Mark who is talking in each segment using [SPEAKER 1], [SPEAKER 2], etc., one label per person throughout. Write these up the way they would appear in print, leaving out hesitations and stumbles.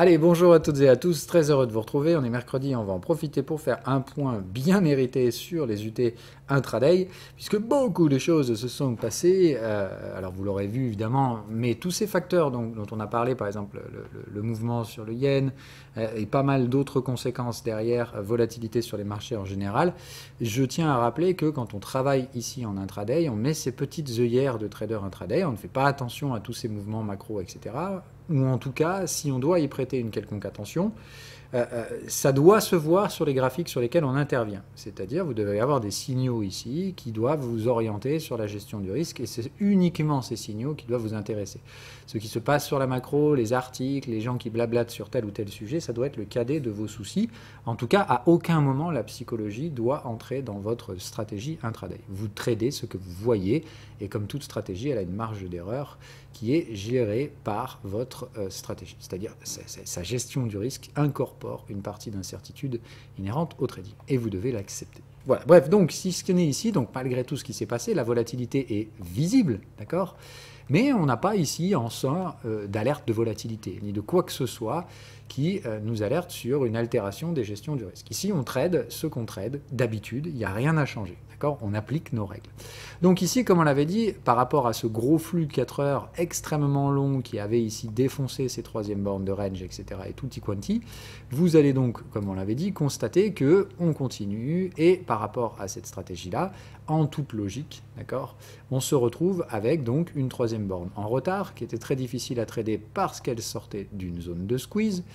[SPEAKER 1] Allez, bonjour à toutes et à tous, très heureux de vous retrouver. On est mercredi, on va en profiter pour faire un point bien mérité sur les UT intraday, puisque beaucoup de choses se sont passées. Alors vous l'aurez vu évidemment, mais tous ces facteurs dont on a parlé, par exemple le mouvement sur le yen et pas mal d'autres conséquences derrière, volatilité sur les marchés en général, je tiens à rappeler que quand on travaille ici en intraday, on met ces petites œillères de trader intraday, on ne fait pas attention à tous ces mouvements macro, etc. Ou en tout cas, si on doit y prêter une quelconque attention, ça doit se voir sur les graphiques sur lesquels on intervient. C'est-à-dire, vous devez avoir des signaux ici qui doivent vous orienter sur la gestion du risque, et c'est uniquement ces signaux qui doivent vous intéresser. Ce qui se passe sur la macro, les articles, les gens qui blablatent sur tel ou tel sujet, ça doit être le cadet de vos soucis. En tout cas, à aucun moment, la psychologie doit entrer dans votre stratégie intraday. Vous tradez ce que vous voyez, et comme toute stratégie, elle a une marge d'erreur qui est gérée par votre stratégie. C'est-à-dire, sa gestion du risque incorpore une partie d'incertitude inhérente au trading. Et vous devez l'accepter. Voilà. Bref, donc, si ce qu'on est ici, donc malgré tout ce qui s'est passé, la volatilité est visible, d'accord ? Mais on n'a pas ici en sort d'alerte de volatilité, ni de quoi que ce soit qui nous alerte sur une altération des gestions du risque. Ici, on trade ce qu'on trade d'habitude, il n'y a rien à changer. On applique nos règles. Donc ici, comme on l'avait dit, par rapport à ce gros flux de 4 heures extrêmement long qui avait ici défoncé ces troisièmes bornes de range, etc. et tutti quanti, vous allez donc, comme on l'avait dit, constater qu'on continue et par rapport à cette stratégie-là, en toute logique, d'accord, on se retrouve avec donc une troisième borne en retard qui était très difficile à trader parce qu'elle sortait d'une zone de squeeze.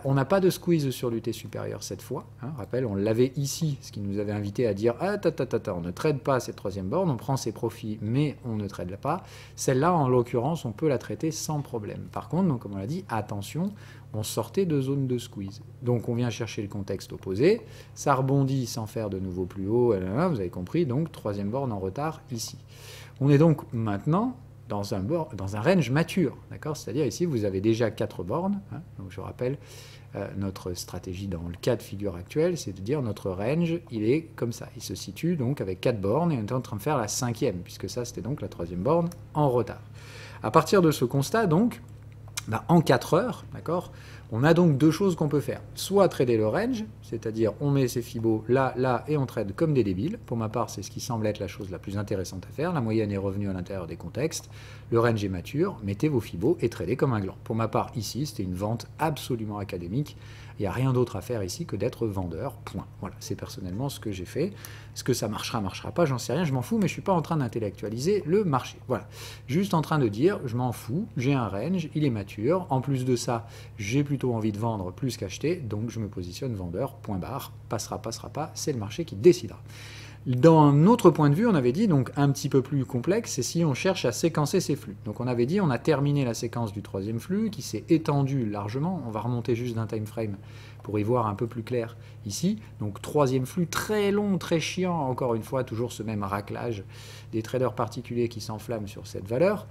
[SPEAKER 1] On n'a pas de squeeze sur l'UT supérieur cette fois. Rappel, on l'avait ici, ce qui nous avait invité à dire on ne trade pas cette troisième borne, on prend ses profits, mais on ne trade pas. Celle-là, en l'occurrence, on peut la traiter sans problème. Par contre, donc, comme on l'a dit, attention, on sortait de zone de squeeze. Donc on vient chercher le contexte opposé, ça rebondit sans faire de nouveau plus haut, vous avez compris, donc troisième borne en retard ici. On est donc maintenant dans un range mature, d'accord ? C'est-à-dire ici, vous avez déjà 4 bornes. Donc je rappelle, notre stratégie dans le cas de figure actuel, c'est de dire notre range, il est comme ça. Il se situe donc avec 4 bornes et on est en train de faire la 5e, puisque ça, c'était donc la 3e borne en retard. À partir de ce constat, donc, en 4 heures, d'accord, on a donc 2 choses qu'on peut faire. Soit trader le range, c'est-à-dire on met ses fibos là, là, et on trade comme des débiles. Pour ma part, c'est ce qui semble être la chose la plus intéressante à faire. La moyenne est revenue à l'intérieur des contextes. Le range est mature. Mettez vos fibos et tradez comme un gland. Pour ma part, ici, c'était une vente absolument académique. Il n'y a rien d'autre à faire ici que d'être vendeur, point. Voilà, c'est personnellement ce que j'ai fait. Est-ce que ça marchera pas, j'en sais rien, je m'en fous, mais je ne suis pas en train d'intellectualiser le marché. Voilà, juste en train de dire, je m'en fous, j'ai un range, il est mature. En plus de ça, j'ai plutôt envie de vendre plus qu'acheter, donc je me positionne vendeur, point barre. Passera pas, c'est le marché qui décidera. D'un autre point de vue, on avait dit, donc un petit peu plus complexe, c'est si on cherche à séquencer ces flux. Donc on avait dit, on a terminé la séquence du troisième flux qui s'est étendue largement. On va remonter juste d'un time frame pour y voir un peu plus clair ici. Donc troisième flux très long, très chiant, encore une fois, toujours ce même raclage des traders particuliers qui s'enflamment sur cette valeur.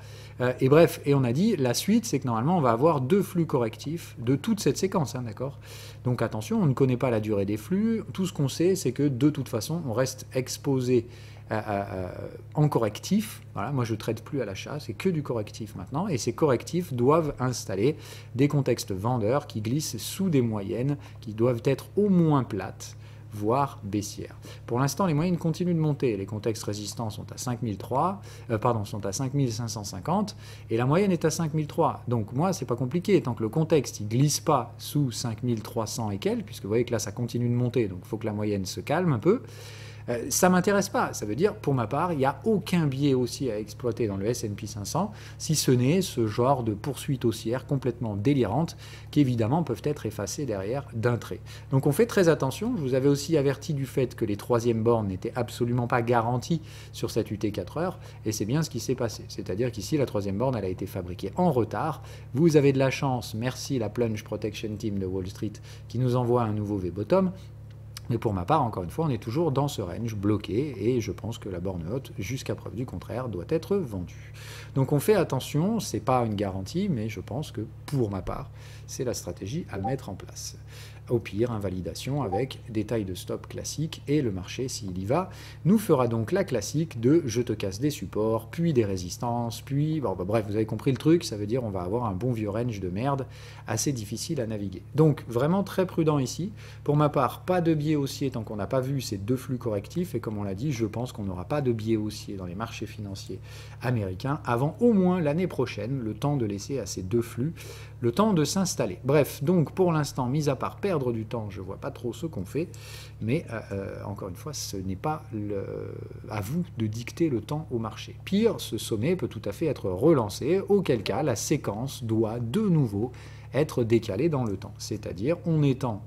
[SPEAKER 1] Et bref, et on a dit, la suite, c'est que normalement, on va avoir 2 flux correctifs de toute cette séquence, d'accord ? Donc attention, on ne connaît pas la durée des flux. Tout ce qu'on sait, c'est que de toute façon, on reste exposé en correctif. Voilà, moi je ne trade plus à l'achat, c'est que du correctif maintenant, et ces correctifs doivent installer des contextes vendeurs qui glissent sous des moyennes qui doivent être au moins plates, voire baissières. Pour l'instant, les moyennes continuent de monter. Les contextes résistants sont à 5550 et la moyenne est à 5003. Donc moi, c'est pas compliqué. Tant que le contexte ne glisse pas sous 5300 et quelques, puisque vous voyez que là, ça continue de monter, donc il faut que la moyenne se calme un peu. Ça ne m'intéresse pas. Ça veut dire, pour ma part, il n'y a aucun biais haussier à exploiter dans le S&P 500, si ce n'est ce genre de poursuites haussières complètement délirantes qui, évidemment, peuvent être effacées derrière d'un trait. Donc on fait très attention. Je vous avais aussi averti du fait que les troisièmes bornes n'étaient absolument pas garanties sur cette UT 4 heures, et c'est bien ce qui s'est passé. C'est-à-dire qu'ici, la troisième borne, elle a été fabriquée en retard. Vous avez de la chance, merci la Plunge Protection Team de Wall Street, qui nous envoie un nouveau V-bottom. Mais pour ma part, encore une fois, on est toujours dans ce range bloqué et je pense que la borne haute, jusqu'à preuve du contraire, doit être vendue. Donc on fait attention, c'est pas une garantie, mais je pense que pour ma part, c'est la stratégie à mettre en place. Au pire, invalidation avec des tailles de stop classiques et le marché, s'il y va, nous fera donc la classique de je te casse des supports, puis des résistances, puis... Bon, bah, bref, vous avez compris le truc, ça veut dire on va avoir un bon vieux range de merde assez difficile à naviguer. Donc vraiment très prudent ici. Pour ma part, pas de biais haussier tant qu'on n'a pas vu ces deux flux correctifs et comme on l'a dit, je pense qu'on n'aura pas de biais haussier dans les marchés financiers américains avant au moins l'année prochaine, le temps de laisser à ces deux flux le temps de s'installer. Bref, donc pour l'instant, mis à part perdre du temps, je ne vois pas trop ce qu'on fait, mais encore une fois, ce n'est pas à vous de dicter le temps au marché. Pire, ce sommet peut tout à fait être relancé, auquel cas la séquence doit de nouveau être décalée dans le temps. C'est-à-dire, on étend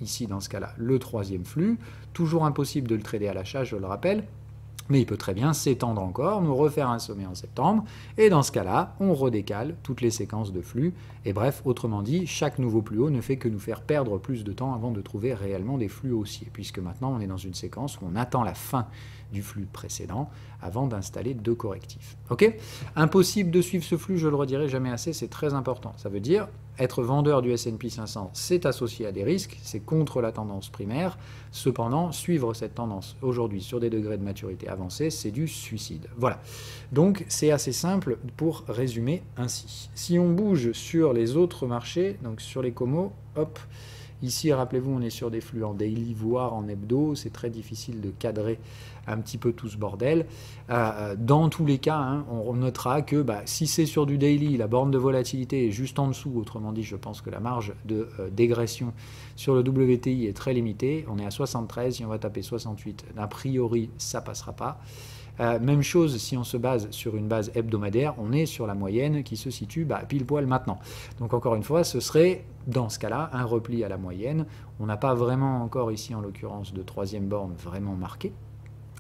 [SPEAKER 1] ici dans ce cas-là le troisième flux, toujours impossible de le trader à l'achat, je le rappelle, mais il peut très bien s'étendre encore, nous refaire un sommet en septembre, et dans ce cas-là, on redécale toutes les séquences de flux, et bref, autrement dit, chaque nouveau plus haut ne fait que nous faire perdre plus de temps avant de trouver réellement des flux haussiers, puisque maintenant on est dans une séquence où on attend la fin du flux précédent avant d'installer deux correctifs. Ok ? Impossible de suivre ce flux, je le redirai jamais assez, c'est très important. Ça veut dire être vendeur du S&P 500, c'est associé à des risques, c'est contre la tendance primaire. Cependant, suivre cette tendance aujourd'hui sur des degrés de maturité avancés, c'est du suicide. Voilà. Donc, c'est assez simple pour résumer ainsi. Si on bouge sur les autres marchés, donc sur les comos, hop, ici, rappelez-vous, on est sur des flux en daily, voire en hebdo. C'est très difficile de cadrer un petit peu tout ce bordel. Dans tous les cas, hein, on notera que si c'est sur du daily, la borne de volatilité est juste en dessous. Autrement dit, je pense que la marge de dégression sur le WTI est très limitée. On est à 73, si on va taper 68, a priori, ça ne passera pas. Même chose si on se base sur une base hebdomadaire, on est sur la moyenne qui se situe pile poil maintenant. Donc encore une fois, ce serait dans ce cas-là un repli à la moyenne. On n'a pas vraiment encore ici en l'occurrence de troisième borne vraiment marquée.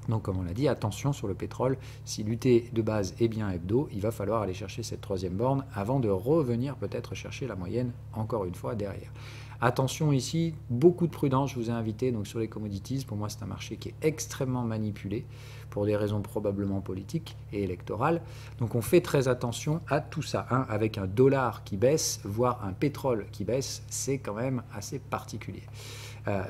[SPEAKER 1] Donc comme on l'a dit, attention sur le pétrole, si l'UT de base est bien hebdo, il va falloir aller chercher cette troisième borne avant de revenir peut-être chercher la moyenne encore une fois derrière. Attention ici, beaucoup de prudence, je vous ai invité donc sur les commodities. Pour moi, c'est un marché qui est extrêmement manipulé pour des raisons probablement politiques et électorales. Donc on fait très attention à tout ça. Hein. Avec un dollar qui baisse, voire un pétrole qui baisse, c'est quand même assez particulier.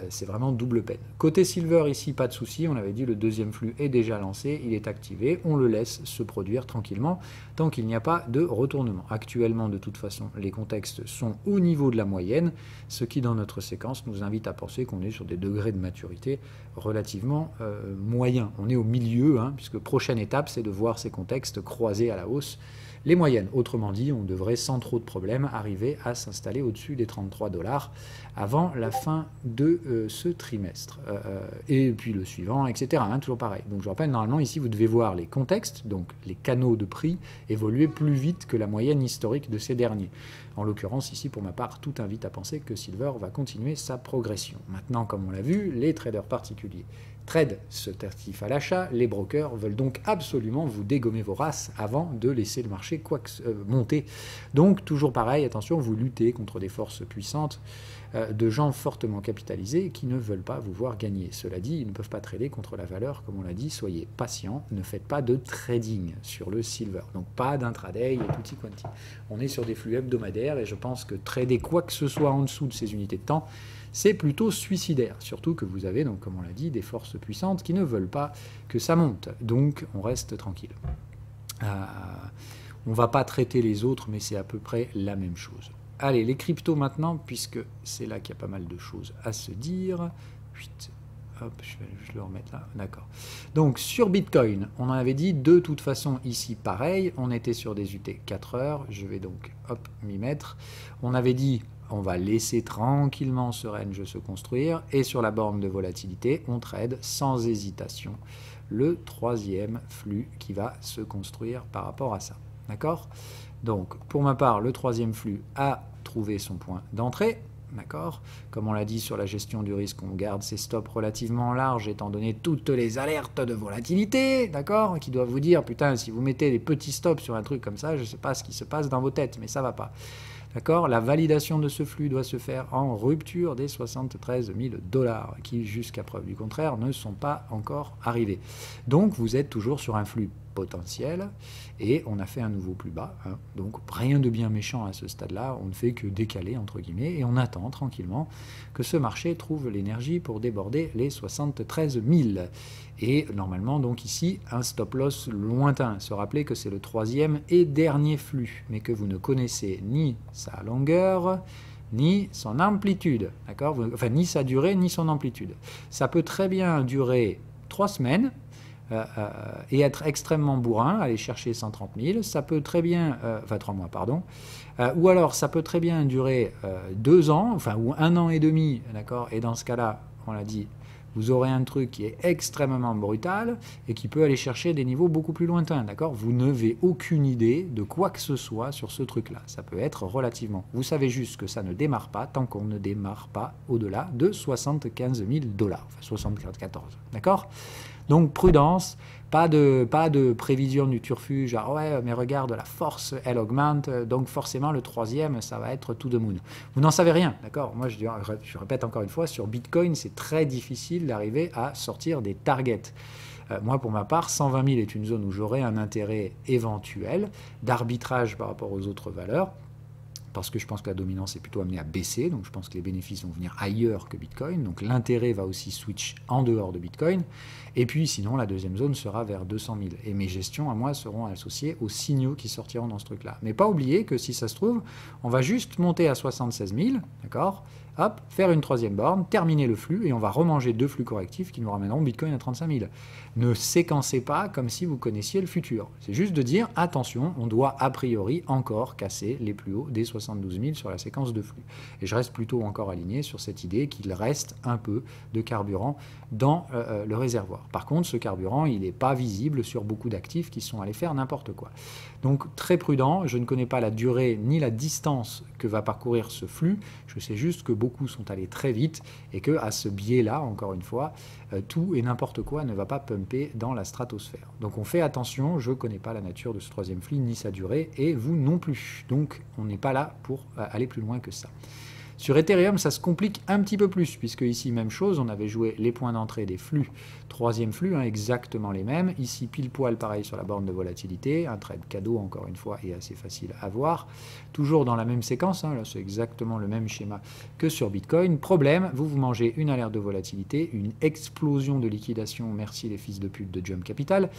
[SPEAKER 1] C'est vraiment double peine. Côté silver, ici, pas de souci. On avait dit le deuxième flux est déjà lancé, il est activé. On le laisse se produire tranquillement tant qu'il n'y a pas de retournement. Actuellement, de toute façon, les contextes sont au niveau de la moyenne, ce qui, dans notre séquence, nous invite à penser qu'on est sur des degrés de maturité relativement moyens. On est au milieu, hein, puisque prochaine étape, c'est de voir ces contextes croisés à la hausse. Les moyennes, autrement dit, on devrait sans trop de problèmes arriver à s'installer au-dessus des 33 $ avant la fin de ce trimestre. Et puis le suivant, etc. Hein, toujours pareil. Donc je rappelle, normalement ici vous devez voir les contextes, donc les canaux de prix, évoluer plus vite que la moyenne historique de ces derniers. En l'occurrence, ici pour ma part, tout invite à penser que Silver va continuer sa progression. Maintenant, comme on l'a vu, les traders particuliers trade ce tarif à l'achat, les brokers veulent donc absolument vous dégommer vos races avant de laisser le marché monter. Donc toujours pareil, attention, vous luttez contre des forces puissantes de gens fortement capitalisés qui ne veulent pas vous voir gagner. Cela dit, ils ne peuvent pas trader contre la valeur, comme on l'a dit, soyez patients, ne faites pas de trading sur le silver, donc pas d'intraday et tutti quanti. On est sur des flux hebdomadaires et je pense que trader quoi que ce soit en dessous de ces unités de temps, c'est plutôt suicidaire, surtout que vous avez, donc, comme on l'a dit, des forces puissantes qui ne veulent pas que ça monte. Donc, on reste tranquille. On ne va pas traiter les autres, mais c'est à peu près la même chose. Allez, les cryptos maintenant, puisque c'est là qu'il y a pas mal de choses à se dire. Hop, je vais le remettre là, d'accord. Donc, sur Bitcoin, on en avait dit, de toute façon, ici, pareil, on était sur des UT 4 heures, je vais donc, hop, m'y mettre. On avait dit... on va laisser tranquillement ce range se construire et sur la borne de volatilité, on trade sans hésitation le troisième flux qui va se construire par rapport à ça. D'accord ? Donc, pour ma part, le troisième flux a trouvé son point d'entrée. D'accord ? Comme on l'a dit sur la gestion du risque, on garde ses stops relativement larges étant donné toutes les alertes de volatilité, d'accord ? Qui doivent vous dire, putain, si vous mettez des petits stops sur un truc comme ça, je ne sais pas ce qui se passe dans vos têtes, mais ça ne va pas. D'accord? La validation de ce flux doit se faire en rupture des 73 000 $, qui, jusqu'à preuve du contraire, ne sont pas encore arrivés. Donc, vous êtes toujours sur un flux potentiel, et on a fait un nouveau plus bas. Hein. Donc, rien de bien méchant à ce stade-là, on ne fait que décaler, entre guillemets, et on attend tranquillement que ce marché trouve l'énergie pour déborder les 73 000. Et normalement, donc ici, un stop loss lointain. Se rappeler que c'est le troisième et dernier flux, mais que vous ne connaissez ni sa longueur, ni son amplitude, d'accord? Enfin, ni sa durée, ni son amplitude. Ça peut très bien durer 3 semaines, et être extrêmement bourrin, aller chercher 130 000, ça peut très bien, enfin 3 mois, pardon, ou alors ça peut très bien durer 2 ans, enfin, ou 1 an et demi, d'accord, et dans ce cas-là, on l'a dit, vous aurez un truc qui est extrêmement brutal et qui peut aller chercher des niveaux beaucoup plus lointains, d'accord? Vous n'avez aucune idée de quoi que ce soit sur ce truc-là. Ça peut être relativement. Vous savez juste que ça ne démarre pas tant qu'on ne démarre pas au-delà de 75 000 $, enfin 74, d'accord? Donc prudence, pas de prévision du turfu, genre ouais mais regarde la force elle augmente, donc forcément le troisième ça va être to the moon. Vous n'en savez rien, d'accord? Moi je répète encore une fois, sur Bitcoin c'est très difficile d'arriver à sortir des targets. Moi pour ma part 120 000 est une zone où j'aurai un intérêt éventuel d'arbitrage par rapport aux autres valeurs, parce que je pense que la dominance est plutôt amenée à baisser, donc je pense que les bénéfices vont venir ailleurs que Bitcoin, donc l'intérêt va aussi switch en dehors de Bitcoin, et puis sinon la deuxième zone sera vers 200 000, et mes gestions à moi seront associées aux signaux qui sortiront dans ce truc-là. Mais pas oublier que si ça se trouve, on va juste monter à 76 000, d'accord, hop, faire une troisième borne, terminer le flux, et on va remanger 2 flux correctifs qui nous ramèneront Bitcoin à 35 000. Ne séquencez pas comme si vous connaissiez le futur. C'est juste de dire, attention, on doit a priori encore casser les plus hauts des 72 000 sur la séquence de flux. Et je reste plutôt encore aligné sur cette idée qu'il reste un peu de carburant dans le réservoir. Par contre, ce carburant, il n'est pas visible sur beaucoup d'actifs qui sont allés faire n'importe quoi. Donc très prudent, je ne connais pas la durée ni la distance que va parcourir ce flux, je sais juste que beaucoup sont allés très vite et que à ce biais-là, encore une fois, tout et n'importe quoi ne va pas pumper dans la stratosphère. Donc on fait attention, je ne connais pas la nature de ce troisième flux ni sa durée et vous non plus. Donc on n'est pas là pour aller plus loin que ça. Sur Ethereum, ça se complique un petit peu plus, puisque ici, même chose, on avait joué les points d'entrée des flux, troisième flux, hein, exactement les mêmes. Ici, pile poil, pareil sur la borne de volatilité, un trade cadeau, encore une fois, et assez facile à voir. Toujours dans la même séquence, hein, là c'est exactement le même schéma que sur Bitcoin. Problème, vous mangez une alerte de volatilité, une explosion de liquidation, merci les fils de pute de Jump Capital.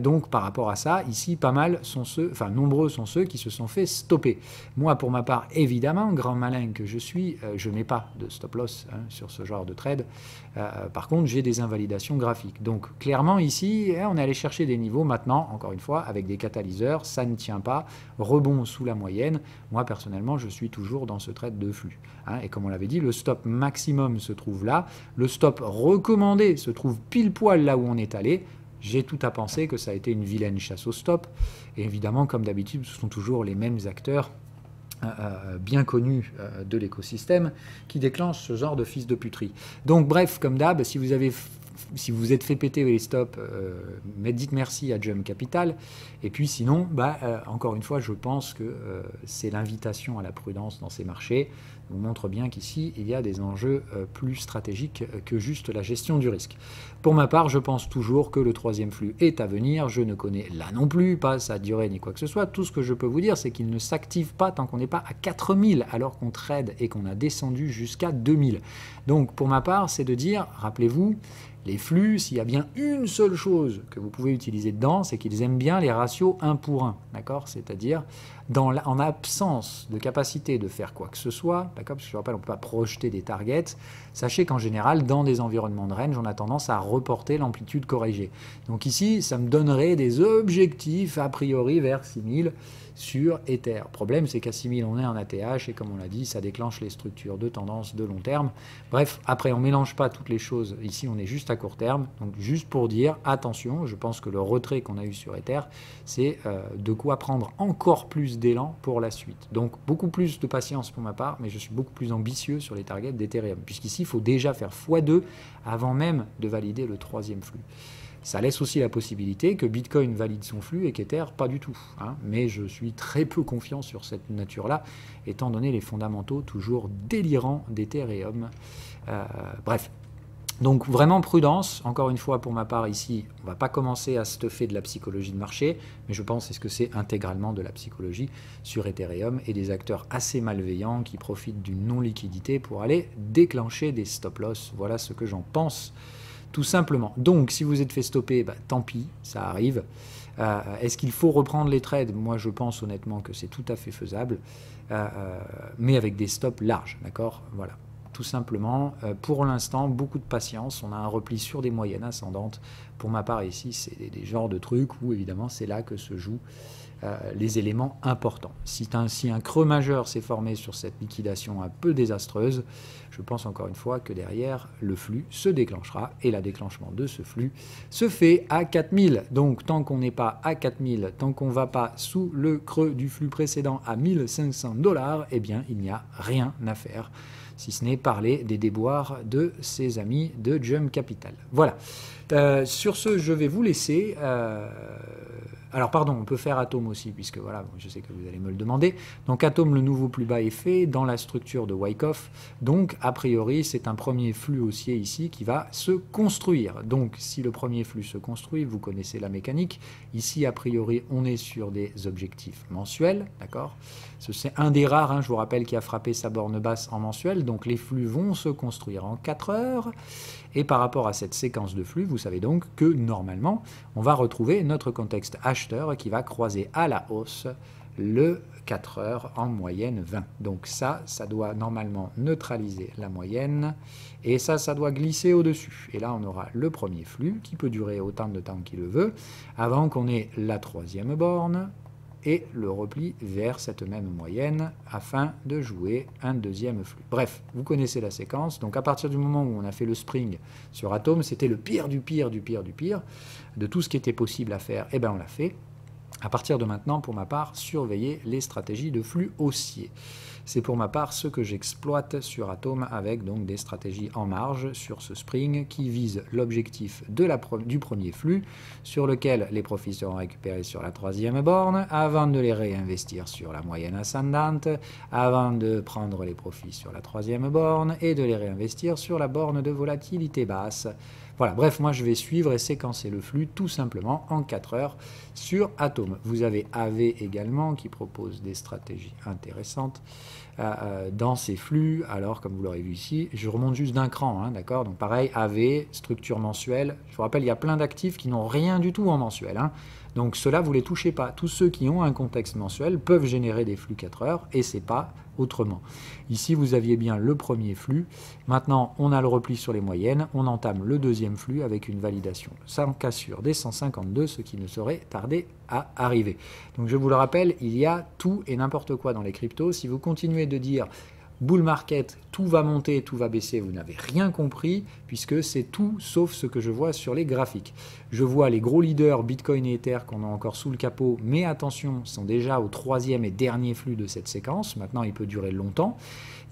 [SPEAKER 1] Donc, par rapport à ça, ici, pas mal sont ceux, enfin, nombreux sont ceux qui se sont fait stopper. Moi, pour ma part, évidemment, grand malin que je suis, je n'ai pas de stop loss hein, sur ce genre de trade. Par contre, j'ai des invalidations graphiques. Donc, clairement, ici, on est allé chercher des niveaux maintenant, encore une fois, avec des catalyseurs, ça ne tient pas, rebond sous la moyenne. Moi, personnellement, je suis toujours dans ce trade de flux. Hein, et comme on l'avait dit, le stop maximum se trouve là, le stop recommandé se trouve pile poil là où on est allé. J'ai tout à penser que ça a été une vilaine chasse au stop. Et évidemment, comme d'habitude, ce sont toujours les mêmes acteurs bien connus de l'écosystème qui déclenchent ce genre de fils de puterie. Donc bref, comme d'hab, si vous êtes fait péter les stops, dites merci à Jump Capital. Et puis sinon, encore une fois, je pense que c'est l'invitation à la prudence dans ces marchés. On montre bien qu'ici, il y a des enjeux plus stratégiques que juste la gestion du risque. Pour ma part, je pense toujours que le troisième flux est à venir. Je ne connais là non plus pas sa durée ni quoi que ce soit. Tout ce que je peux vous dire, c'est qu'il ne s'active pas tant qu'on n'est pas à 4000, alors qu'on trade et qu'on a descendu jusqu'à 2000. Donc pour ma part, c'est de dire, rappelez-vous, les flux, s'il y a bien une seule chose que vous pouvez utiliser dedans, c'est qu'ils aiment bien les ratios 1 pour 1, d'accord? C'est-à-dire en absence de capacité de faire quoi que ce soit, d'accord? Parce que je rappelle, on ne peut pas projeter des targets. Sachez qu'en général, dans des environnements de range, on a tendance à reporter l'amplitude corrigée. Donc ici, ça me donnerait des objectifs a priori vers 6000 sur Ether. Le problème, c'est qu'à 6000, on est en ATH et comme on l'a dit, ça déclenche les structures de tendance de long terme. Bref, après, on ne mélange pas toutes les choses. Ici, on est juste à court terme. Donc, juste pour dire, attention, je pense que le retrait qu'on a eu sur Ether, c'est de quoi prendre encore plus d'élan pour la suite. Donc, beaucoup plus de patience pour ma part, mais je suis beaucoup plus ambitieux sur les targets d'Ethereum, puisqu'ici, il faut déjà faire x2 avant même de valider le troisième flux. Ça laisse aussi la possibilité que Bitcoin valide son flux et qu'Ether pas du tout, hein. Mais je suis très peu confiant sur cette nature-là, étant donné les fondamentaux toujours délirants d'Ethereum. Bref. Donc vraiment prudence, encore une fois pour ma part ici, on ne va pas commencer à stuffer de la psychologie de marché, mais je pense que c'est intégralement de la psychologie sur Ethereum et des acteurs assez malveillants qui profitent d'une non-liquidité pour aller déclencher des stop-loss. Voilà ce que j'en pense tout simplement. Donc si vous êtes fait stopper, tant pis, ça arrive. Est-ce qu'il faut reprendre les trades? Moi je pense honnêtement que c'est tout à fait faisable, mais avec des stops larges, d'accord? Voilà. Tout simplement, pour l'instant, beaucoup de patience. On a un repli sur des moyennes ascendantes. Pour ma part, ici, c'est des genres de trucs où, évidemment, c'est là que se jouent les éléments importants. Si un creux majeur s'est formé sur cette liquidation un peu désastreuse, je pense encore une fois que derrière, le flux se déclenchera et le déclenchement de ce flux se fait à 4000. Donc, tant qu'on n'est pas à 4000, tant qu'on ne va pas sous le creux du flux précédent à 1500 $, eh bien, il n'y a rien à faire, si ce n'est parler des déboires de ses amis de Jump Capital. Voilà. Sur ce, je vais vous laisser. Alors, pardon, on peut faire Atom aussi, puisque voilà, je sais que vous allez me le demander. Donc, Atom, le nouveau plus bas est fait dans la structure de Wyckoff. Donc, a priori, c'est un premier flux haussier ici qui va se construire. Donc, si le premier flux se construit, vous connaissez la mécanique. Ici, a priori, on est sur des objectifs mensuels, d'accord? C'est un des rares, hein, je vous rappelle, qui a frappé sa borne basse en mensuel. Donc, les flux vont se construire en 4 heures. Et par rapport à cette séquence de flux, vous savez donc que normalement, on va retrouver notre contexte acheteur qui va croiser à la hausse le 4 heures en moyenne 20. Donc ça doit normalement neutraliser la moyenne et ça doit glisser au-dessus. Et là, on aura le premier flux qui peut durer autant de temps qu'il le veut avant qu'on ait la troisième borne et le repli vers cette même moyenne afin de jouer un deuxième flux. Bref, vous connaissez la séquence. Donc à partir du moment où on a fait le spring sur Atom, c'était le pire du pire du pire du pire de tout ce qui était possible à faire. Eh bien, on l'a fait. À partir de maintenant, pour ma part, surveillez les stratégies de flux haussier. C'est pour ma part ce que j'exploite sur Atom avec donc des stratégies en marge sur ce spring qui vise l'objectif du premier flux sur lequel les profits seront récupérés sur la troisième borne avant de les réinvestir sur la moyenne ascendante, avant de prendre les profits sur la troisième borne et de les réinvestir sur la borne de volatilité basse. Voilà, bref, moi je vais suivre et séquencer le flux tout simplement en 4 heures sur Atom. Vous avez AV également qui propose des stratégies intéressantes dans ces flux. Alors, comme vous l'aurez vu ici, je remonte juste d'un cran, hein, d'accord? Donc pareil, AV, structure mensuelle. Je vous rappelle, il y a plein d'actifs qui n'ont rien du tout en mensuel, hein. Donc ceux-là, vous ne les touchez pas. Tous ceux qui ont un contexte mensuel peuvent générer des flux 4 heures et ce n'est pas autrement. Ici, vous aviez bien le premier flux. Maintenant, on a le repli sur les moyennes. On entame le deuxième flux avec une validation sans cassure des 152, ce qui ne saurait tarder à arriver. Donc je vous le rappelle, il y a tout et n'importe quoi dans les cryptos. Si vous continuez de dire bull market, tout va monter, tout va baisser, vous n'avez rien compris, puisque c'est tout sauf ce que je vois sur les graphiques. Je vois les gros leaders Bitcoin et Ether qu'on a encore sous le capot, mais attention, sont déjà au troisième et dernier flux de cette séquence. Maintenant, il peut durer longtemps.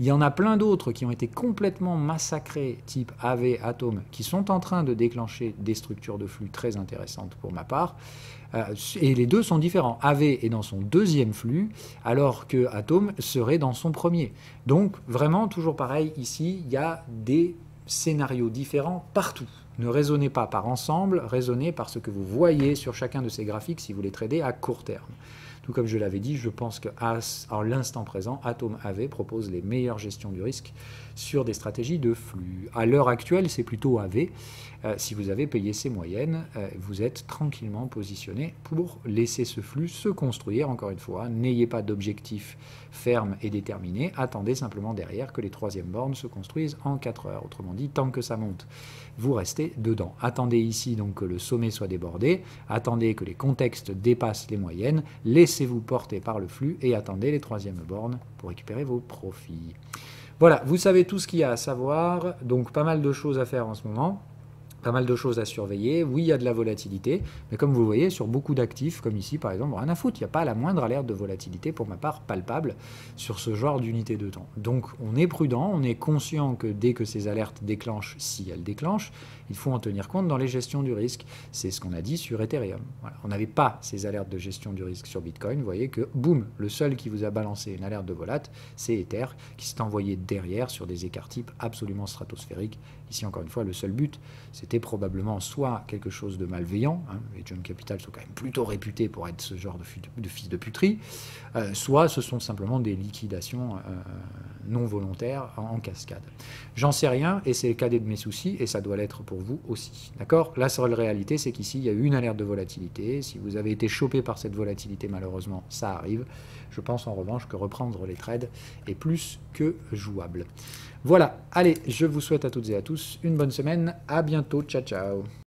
[SPEAKER 1] Il y en a plein d'autres qui ont été complètement massacrés, type AV, Atom, qui sont en train de déclencher des structures de flux très intéressantes pour ma part. Et les deux sont différents. AV est dans son deuxième flux, alors que Atom serait dans son premier. Donc, vraiment, toujours pareil, ici, il y a des scénarios différents partout. Ne raisonnez pas par ensemble, raisonnez par ce que vous voyez sur chacun de ces graphiques si vous les tradez à court terme. Tout comme je l'avais dit, je pense qu'à l'instant présent, Atom AV propose les meilleures gestions du risque sur des stratégies de flux. À l'heure actuelle, c'est plutôt AV. Si vous avez payé ces moyennes, vous êtes tranquillement positionné pour laisser ce flux se construire. Encore une fois, n'ayez pas d'objectif ferme et déterminé. Attendez simplement derrière que les troisièmes bornes se construisent en 4 heures. Autrement dit, tant que ça monte, vous restez dedans. Attendez ici donc que le sommet soit débordé. Attendez que les contextes dépassent les moyennes. Laissez-vous porter par le flux et attendez les troisièmes bornes pour récupérer vos profits. Voilà, vous savez tout ce qu'il y a à savoir. Donc pas mal de choses à faire en ce moment. pas mal de choses à surveiller. Oui, il y a de la volatilité, mais comme vous voyez, sur beaucoup d'actifs, comme ici par exemple, rien à foutre, il n'y a pas la moindre alerte de volatilité, pour ma part, palpable, sur ce genre d'unité de temps. Donc on est prudent, on est conscient que dès que ces alertes déclenchent, si elles déclenchent, il faut en tenir compte dans les gestions du risque. C'est ce qu'on a dit sur Ethereum. Voilà. On n'avait pas ces alertes de gestion du risque sur Bitcoin. Vous voyez que, boum, le seul qui vous a balancé une alerte de volat, c'est Ether, qui s'est envoyé derrière sur des écarts types absolument stratosphériques. Ici, encore une fois, le seul but, c'était probablement soit quelque chose de malveillant, hein, les John Capital sont quand même plutôt réputés pour être ce genre de fils de puterie, soit ce sont simplement des liquidations non volontaires en cascade. J'en sais rien, et c'est le cadet de mes soucis, et ça doit l'être pour vous aussi. D'accord? La seule réalité, c'est qu'ici, il y a eu une alerte de volatilité. Si vous avez été chopé par cette volatilité, malheureusement, ça arrive. Je pense en revanche que reprendre les trades est plus que jouable. Voilà, allez, je vous souhaite à toutes et à tous une bonne semaine. À bientôt, ciao ciao.